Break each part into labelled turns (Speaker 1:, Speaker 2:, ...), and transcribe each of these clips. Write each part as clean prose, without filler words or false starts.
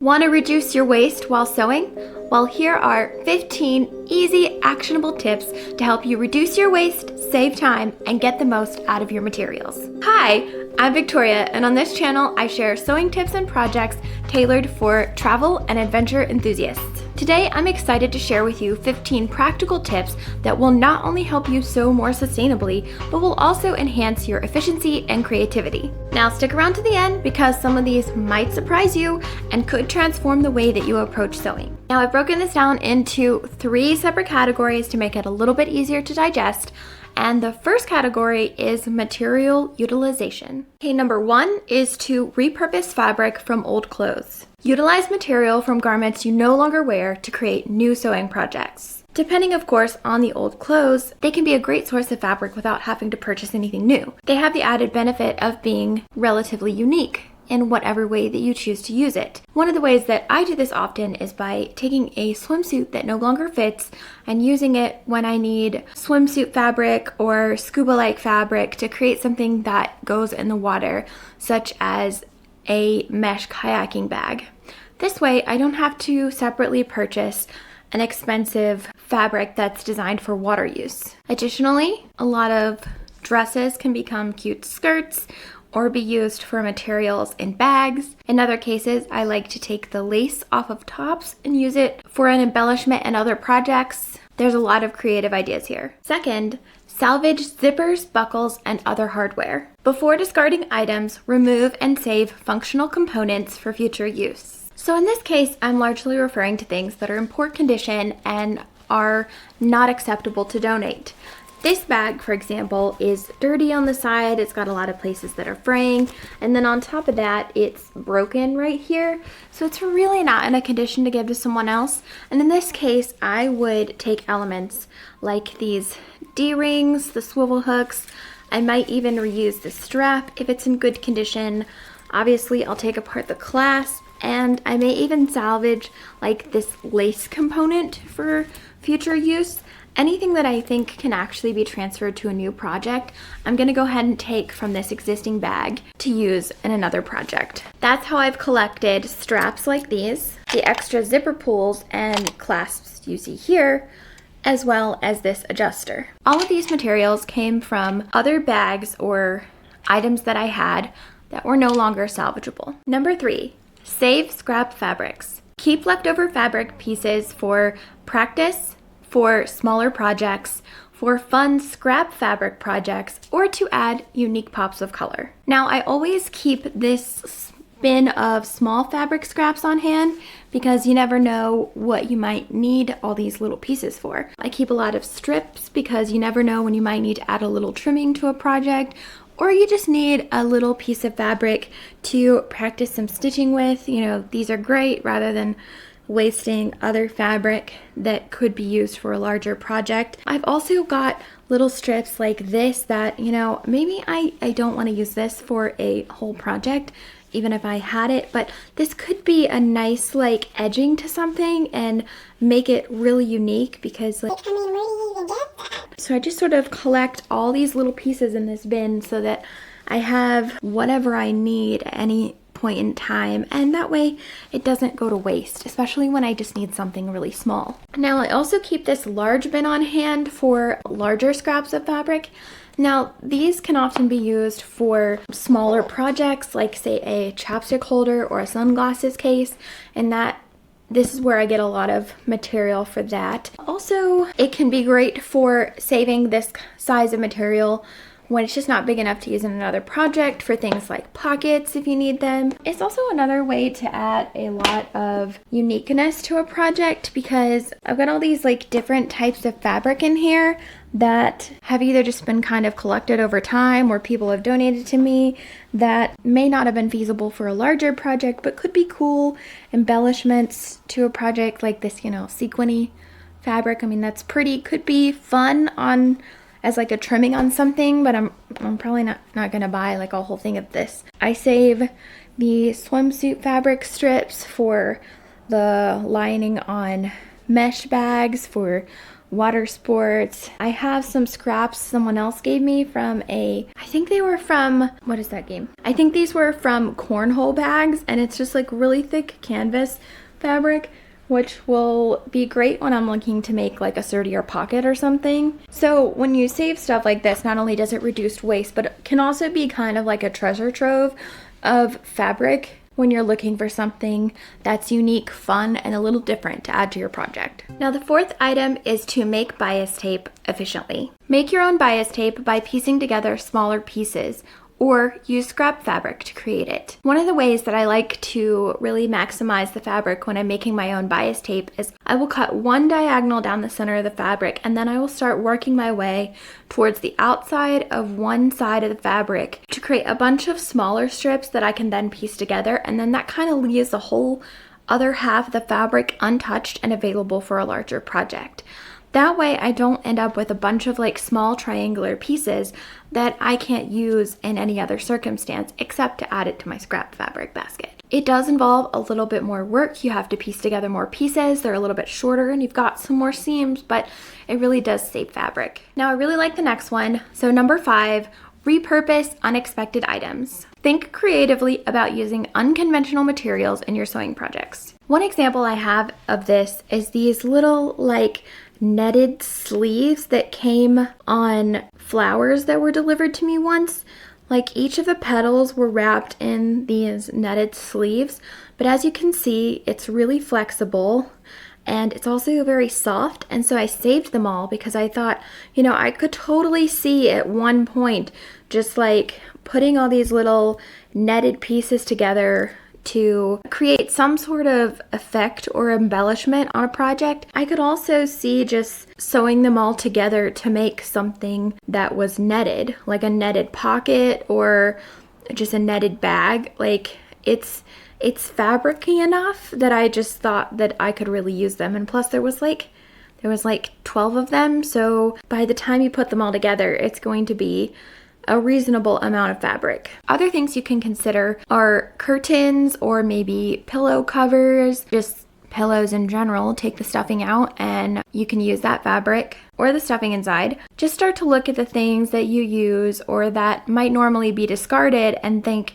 Speaker 1: Want to reduce your waste while sewing? Well, here are 15 easy, actionable tips to help you reduce your waste, save time, and get the most out of your materials. Hi, I'm Victoria, and on this channel, I share sewing tips and projects tailored for travel and adventure enthusiasts. Today, I'm excited to share with you 15 practical tips that will not only help you sew more sustainably, but will also enhance your efficiency and creativity. Now stick around to the end because some of these might surprise you and could transform the way that you approach sewing. Now I've broken this down into 3 separate categories to make it a little bit easier to digest. And the first category is material utilization. Okay, number 1 is to repurpose fabric from old clothes. Utilize material from garments you no longer wear to create new sewing projects. Depending, of course, on the old clothes, they can be a great source of fabric without having to purchase anything new. They have the added benefit of being relatively unique in whatever way that you choose to use it. One of the ways that I do this often is by taking a swimsuit that no longer fits and using it when I need swimsuit fabric or scuba-like fabric to create something that goes in the water, such as a mesh kayaking bag. This way, I don't have to separately purchase an expensive fabric that's designed for water use. Additionally, a lot of dresses can become cute skirts or be used for materials in bags. In other cases, I like to take the lace off of tops and use it for an embellishment and other projects. There's a lot of creative ideas here. Second, salvage zippers, buckles, and other hardware. Before discarding items, remove and save functional components for future use. So in this case, I'm largely referring to things that are in poor condition and are not acceptable to donate. This bag, for example, is dirty on the side. It's got a lot of places that are fraying. And then on top of that, it's broken right here. So it's really not in a condition to give to someone else. And in this case, I would take elements like these D-rings, the swivel hooks. I might even reuse the strap if it's in good condition. Obviously, I'll take apart the clasp, and I may even salvage like this lace component for future use. Anything that I think can actually be transferred to a new project, I'm gonna go ahead and take from this existing bag to use in another project. That's how I've collected straps like these, the extra zipper pulls and clasps you see here, as well as this adjuster. All of these materials came from other bags or items that I had that were no longer salvageable. Number 3, save scrap fabrics. Keep leftover fabric pieces for practice, for smaller projects, for fun scrap fabric projects, or to add unique pops of color. Now, I always keep this bin of small fabric scraps on hand because you never know what you might need all these little pieces for. I keep a lot of strips because you never know when you might need to add a little trimming to a project, or you just need a little piece of fabric to practice some stitching with. You know, these are great rather than wasting other fabric that could be used for a larger project. I've also got little strips like this that, you know, maybe I don't want to use this for a whole project, even if I had it, but this could be a nice like edging to something and make it really unique because like, I mean, where do you even get that? So I just sort of collect all these little pieces in this bin so that I have whatever I need at any point in time, and that way it doesn't go to waste, especially when I just need something really small. Now I also keep this large bin on hand for larger scraps of fabric. Now these can often be used for smaller projects like say a chapstick holder or a sunglasses case, and this is where I get a lot of material for that. Also, it can be great for saving this size of material when it's just not big enough to use in another project, for things like pockets if you need them. It's also another way to add a lot of uniqueness to a project because I've got all these like different types of fabric in here that have either just been kind of collected over time or people have donated to me that may not have been feasible for a larger project but could be cool embellishments to a project like this, you know, sequiny fabric. I mean, that's pretty, could be fun on as like a trimming on something, but I'm probably not gonna buy like a whole thing of this. I save the swimsuit fabric strips for the lining on mesh bags, for water sports. I have some scraps someone else gave me from I think they were from, what is that game? I think these were from cornhole bags, and it's just like really thick canvas fabric, which will be great when I'm looking to make like a sturdier pocket or something. So when you save stuff like this, not only does it reduce waste, but it can also be kind of like a treasure trove of fabric when you're looking for something that's unique, fun, and a little different to add to your project. Now the fourth item is to make bias tape efficiently. Make your own bias tape by piecing together smaller pieces, or use scrap fabric to create it. One of the ways that I like to really maximize the fabric when I'm making my own bias tape is I will cut one diagonal down the center of the fabric, and then I will start working my way towards the outside of one side of the fabric to create a bunch of smaller strips that I can then piece together, and then that kind of leaves the whole other half of the fabric untouched and available for a larger project. That way I don't end up with a bunch of like small triangular pieces that I can't use in any other circumstance except to add it to my scrap fabric basket. It does involve a little bit more work. You have to piece together more pieces. They're a little bit shorter and you've got some more seams, but it really does save fabric. Now I really like the next one. So number 5, repurpose unexpected items. Think creatively about using unconventional materials in your sewing projects. One example I have of this is these little like netted sleeves that came on flowers that were delivered to me once. Like each of the petals were wrapped in these netted sleeves, but as you can see, it's really flexible and it's also very soft. And so I saved them all because I thought, you know, I could totally see at one point just like putting all these little netted pieces together to create some sort of effect or embellishment on a project. I could also see just sewing them all together to make something that was netted, like a netted pocket or just a netted bag. Like it's fabricy enough that I just thought that I could really use them. And plus there was like 12 of them, so by the time you put them all together, it's going to be a reasonable amount of fabric. Other things you can consider are curtains or maybe pillow covers, just pillows in general. Take the stuffing out and you can use that fabric or the stuffing inside. Just start to look at the things that you use or that might normally be discarded and think,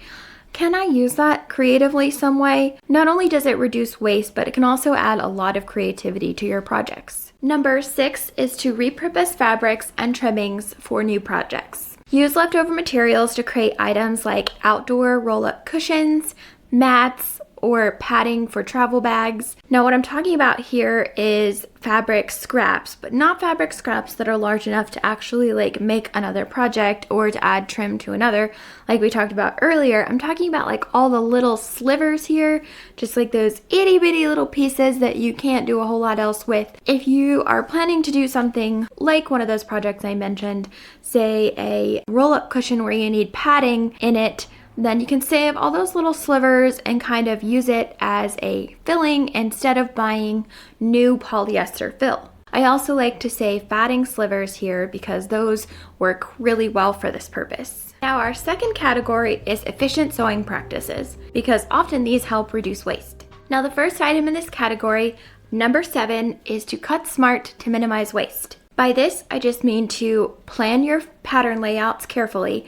Speaker 1: can I use that creatively some way? Not only does it reduce waste, but it can also add a lot of creativity to your projects. Number 6 is to repurpose fabrics and trimmings for new projects. Use leftover materials to create items like outdoor roll-up cushions, mats, or padding for travel bags. Now what I'm talking about here is fabric scraps, but not fabric scraps that are large enough to actually like make another project or to add trim to another like we talked about earlier. I'm talking about like all the little slivers here, just like those itty bitty little pieces that you can't do a whole lot else with. If you are planning to do something like one of those projects I mentioned, say a roll-up cushion where you need padding in it, then you can save all those little slivers and kind of use it as a filling instead of buying new polyester fill. I also like to save batting slivers here because those work really well for this purpose. Now our second category is efficient sewing practices because often these help reduce waste. Now the first item in this category, number 7, is to cut smart to minimize waste. By this, I just mean to plan your pattern layouts carefully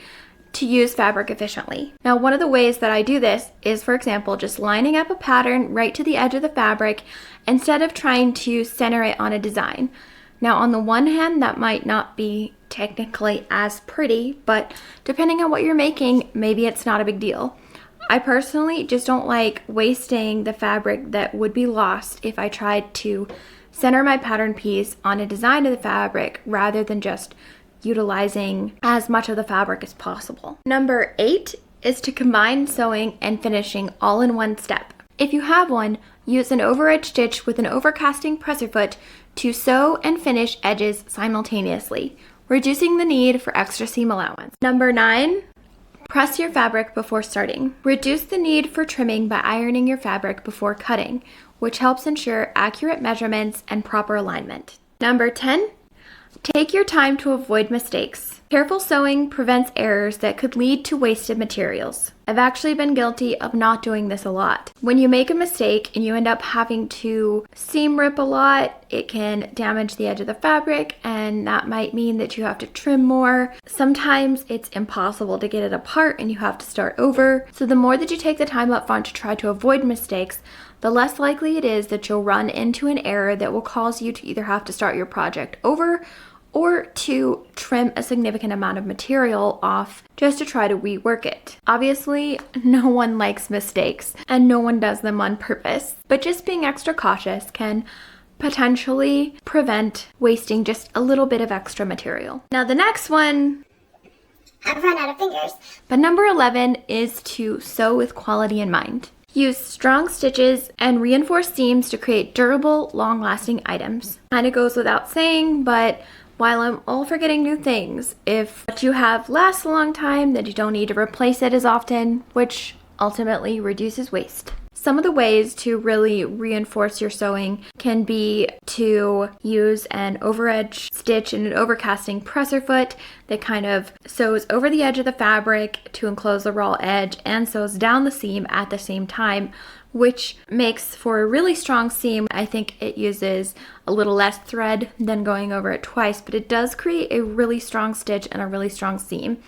Speaker 1: to use fabric efficiently. Now, one of the ways that I do this is, for example, just lining up a pattern right to the edge of the fabric instead of trying to center it on a design. Now, on the one hand, that might not be technically as pretty, but depending on what you're making, maybe it's not a big deal. I personally just don't like wasting the fabric that would be lost if I tried to center my pattern piece on a design of the fabric rather than just utilizing as much of the fabric as possible. Number 8 is to combine sewing and finishing all in one step. If you have one, use an overedge stitch with an overcasting presser foot to sew and finish edges simultaneously, reducing the need for extra seam allowance. Number 9, press your fabric before starting. Reduce the need for trimming by ironing your fabric before cutting, which helps ensure accurate measurements and proper alignment. Number 10, take your time to avoid mistakes. Careful sewing prevents errors that could lead to wasted materials. I've actually been guilty of not doing this a lot. When you make a mistake and you end up having to seam rip a lot, it can damage the edge of the fabric, and that might mean that you have to trim more. Sometimes it's impossible to get it apart and you have to start over. So the more that you take the time up front to try to avoid mistakes, the less likely it is that you'll run into an error that will cause you to either have to start your project over or to trim a significant amount of material off just to try to rework it. Obviously, no one likes mistakes and no one does them on purpose, but just being extra cautious can potentially prevent wasting just a little bit of extra material. Now the next one,
Speaker 2: I've run out of fingers.
Speaker 1: But number 11 is to sew with quality in mind. Use strong stitches and reinforced seams to create durable, long-lasting items. Kind of goes without saying, but while I'm all for getting new things, if what you have lasts a long time, then you don't need to replace it as often, which ultimately reduces waste. Some of the ways to really reinforce your sewing can be to use an overedge stitch and an overcasting presser foot that kind of sews over the edge of the fabric to enclose the raw edge and sews down the seam at the same time, which makes for a really strong seam. I think it uses a little less thread than going over it twice, but it does create a really strong stitch and a really strong seam.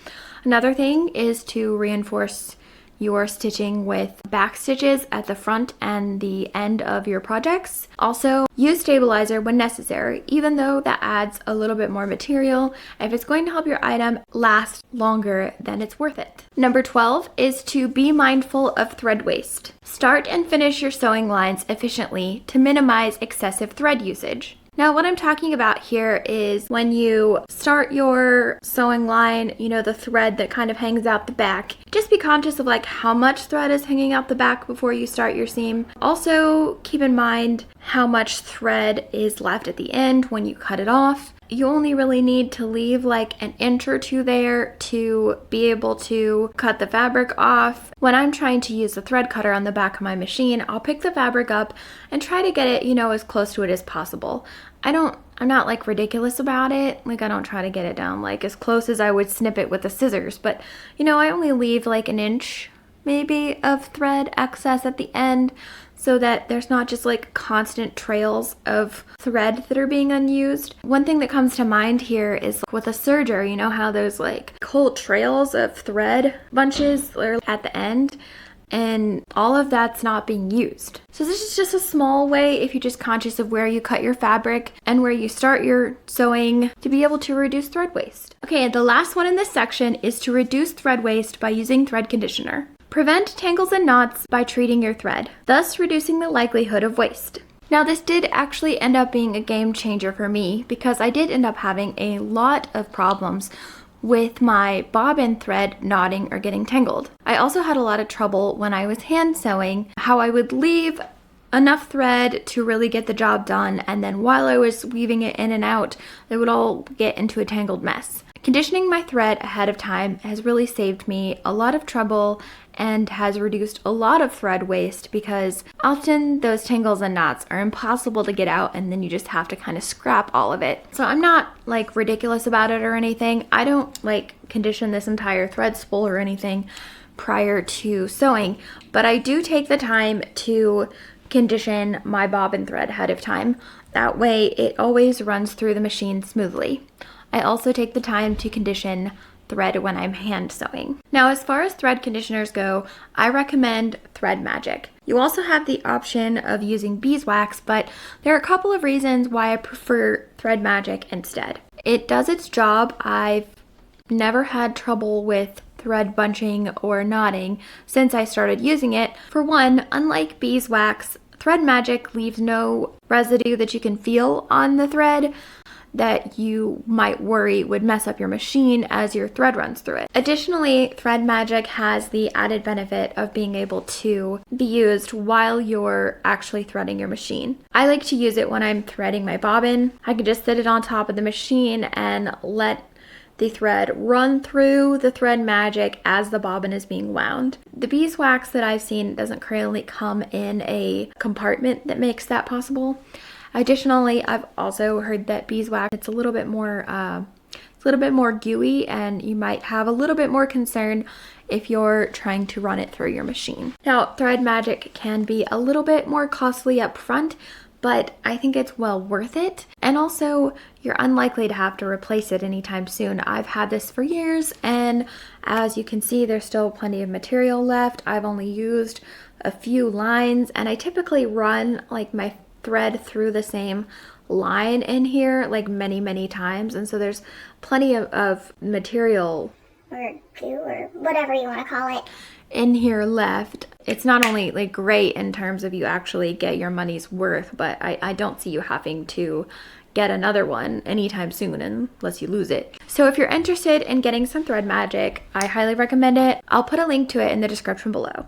Speaker 1: Another thing is to reinforce your stitching with back stitches at the front and the end of your projects. Also, use stabilizer when necessary, even though that adds a little bit more material. If it's going to help your item last longer, then it's worth it. Number 12 is to be mindful of thread waste. Start and finish your sewing lines efficiently to minimize excessive thread usage. Now, what I'm talking about here is when you start your sewing line, you know, the thread that kind of hangs out the back. Just be conscious of like how much thread is hanging out the back before you start your seam. Also, keep in mind how much thread is left at the end when you cut it off. You only really need to leave like an inch or two there to be able to cut the fabric off. When I'm trying to use the thread cutter on the back of my machine, I'll pick the fabric up and try to get it, you know, as close to it as possible. I'm not like ridiculous about it. Like I don't try to get it down like as close as I would snip it with the scissors, but you know, I only leave like an inch maybe of thread excess at the end so that there's not just like constant trails of thread that are being unused. One thing that comes to mind here is with a serger, you know how there's like whole trails of thread bunches are at the end, and all of that's not being used. So this is just a small way, if you're just conscious of where you cut your fabric and where you start your sewing, to be able to reduce thread waste. Okay, and the last one in this section is to reduce thread waste by using thread conditioner. Prevent tangles and knots by treating your thread, thus reducing the likelihood of waste. Now this did actually end up being a game changer for me because I did end up having a lot of problems with my bobbin thread knotting or getting tangled. I also had a lot of trouble when I was hand sewing, how I would leave enough thread to really get the job done, and then while I was weaving it in and out, it would all get into a tangled mess. Conditioning my thread ahead of time has really saved me a lot of trouble and has reduced a lot of thread waste because often those tangles and knots are impossible to get out and then you just have to kind of scrap all of it. So I'm not like ridiculous about it or anything. I don't like condition this entire thread spool or anything prior to sewing, but I do take the time to condition my bobbin thread ahead of time. That way it always runs through the machine smoothly. I also take the time to condition thread when I'm hand sewing. Now, as far as thread conditioners go, I recommend Thread Magic. You also have the option of using beeswax, but there are a couple of reasons why I prefer Thread Magic instead. It does its job. I've never had trouble with thread bunching or knotting since I started using it. For one, unlike beeswax, Thread Magic leaves no residue that you can feel on the thread that you might worry would mess up your machine as your thread runs through it. Additionally, Thread Magic has the added benefit of being able to be used while you're actually threading your machine. I like to use it when I'm threading my bobbin. I can just sit it on top of the machine and let the thread run through the Thread Magic as the bobbin is being wound. The beeswax that I've seen doesn't currently come in a compartment that makes that possible. Additionally, I've also heard that beeswax, it's a little bit more It's a little bit more gooey, and you might have a little bit more concern if you're trying to run it through your machine. Now, Thread Magic can be a little bit more costly up front, but I think it's well worth it. And also, you're unlikely to have to replace it anytime soon. I've had this for years, and as you can see, there's still plenty of material left. I've only used a few lines, and I typically run like my thread through the same line in here like many times, and so there's plenty of material
Speaker 2: or glue or whatever you want to call it
Speaker 1: in here left. It's not only like great in terms of you actually get your money's worth, but I don't see you having to get another one anytime soon unless you lose it. So if you're interested in getting some Thread Magic, I highly recommend it. I'll put a link to it in the description below.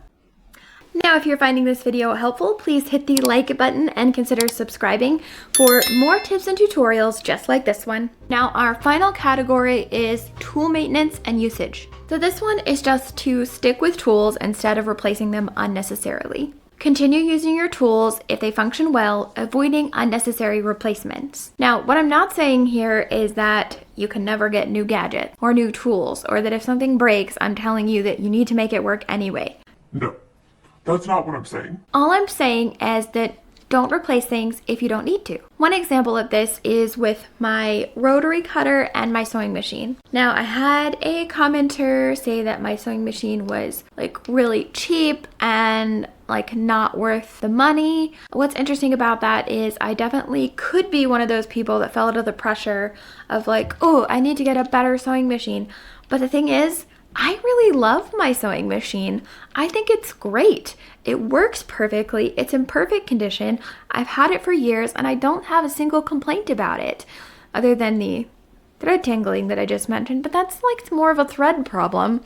Speaker 1: Now, if you're finding this video helpful, please hit the like button and consider subscribing for more tips and tutorials just like this one. Now, our final category is tool maintenance and usage. So this one is just to stick with tools instead of replacing them unnecessarily. Continue using your tools if they function well, avoiding unnecessary replacements. Now, what I'm not saying here is that you can never get new gadgets or new tools, or that if something breaks, I'm telling you that you need to make it work anyway.
Speaker 3: No. That's not what I'm saying.
Speaker 1: All I'm saying is that don't replace things if you don't need to. One example of this is with my rotary cutter and my sewing machine. Now, I had a commenter say that my sewing machine was like really cheap and like not worth the money. What's interesting about that is I definitely could be one of those people that fell under the pressure of like, oh, I need to get a better sewing machine. But the thing is, I really love my sewing machine. I think it's great. It works perfectly. It's in perfect condition. I've had it for years and I don't have a single complaint about it other than the thread tangling that I just mentioned, but that's like more of a thread problem,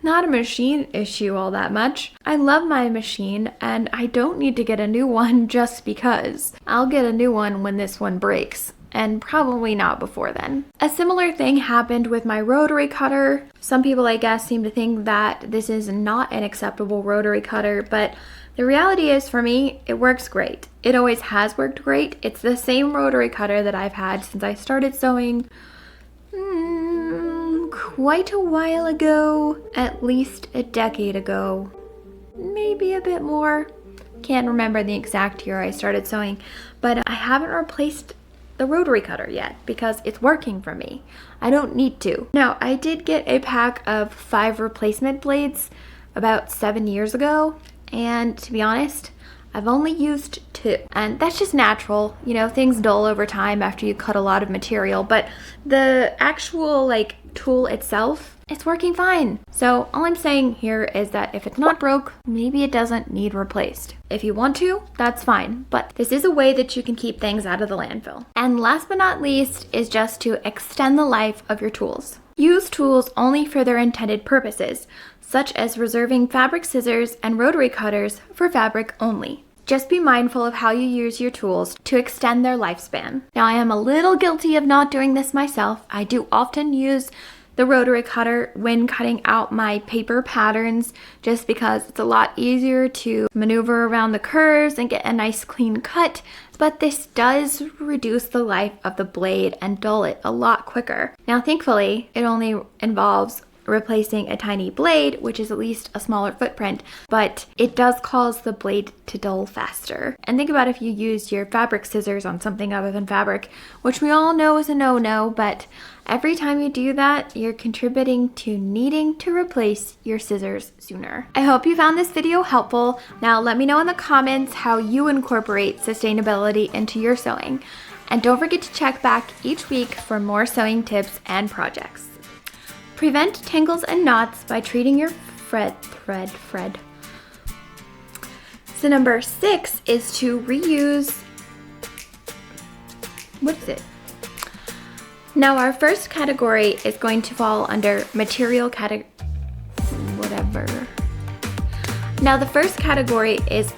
Speaker 1: not a machine issue all that much. I love my machine and I don't need to get a new one just because. I'll get a new one when this one breaks, and probably not before then. A similar thing happened with my rotary cutter. Some people, I guess, seem to think that this is not an acceptable rotary cutter, but the reality is, for me, it works great. It always has worked great. It's the same rotary cutter that I've had since I started sewing quite a while ago, at least a decade ago, maybe a bit more. Can't remember the exact year I started sewing, but I haven't replaced the rotary cutter yet because it's working for me. I don't need to. Now, I did get a pack of 5 replacement blades about 7 years ago, and to be honest, I've only used 2, and that's just natural. You know, things dull over time after you cut a lot of material, but the actual like tool itself, it's working fine. So all I'm saying here is that if it's not broke, maybe it doesn't need replaced. If you want to, that's fine, but this is a way that you can keep things out of the landfill. And last but not least is just to extend the life of your tools. Use tools only for their intended purposes, such as reserving fabric scissors and rotary cutters for fabric only. Just be mindful of how you use your tools to extend their lifespan. Now, I am a little guilty of not doing this myself. I do often use the rotary cutter when cutting out my paper patterns, just because it's a lot easier to maneuver around the curves and get a nice clean cut, but this does reduce the life of the blade and dull it a lot quicker. Now, thankfully, it only involves replacing a tiny blade, which is at least a smaller footprint, but it does cause the blade to dull faster. And think about if you use your fabric scissors on something other than fabric, which we all know is a no-no, but every time you do that, you're contributing to needing to replace your scissors sooner. I hope you found this video helpful. Now let me know in the comments how you incorporate sustainability into your sewing. And don't forget to check back each week for more sewing tips and projects. Prevent tangles and knots by treating your thread. So number 6 is to reuse. What is it? Now our first category is going to fall under material category. Whatever. Now the first category is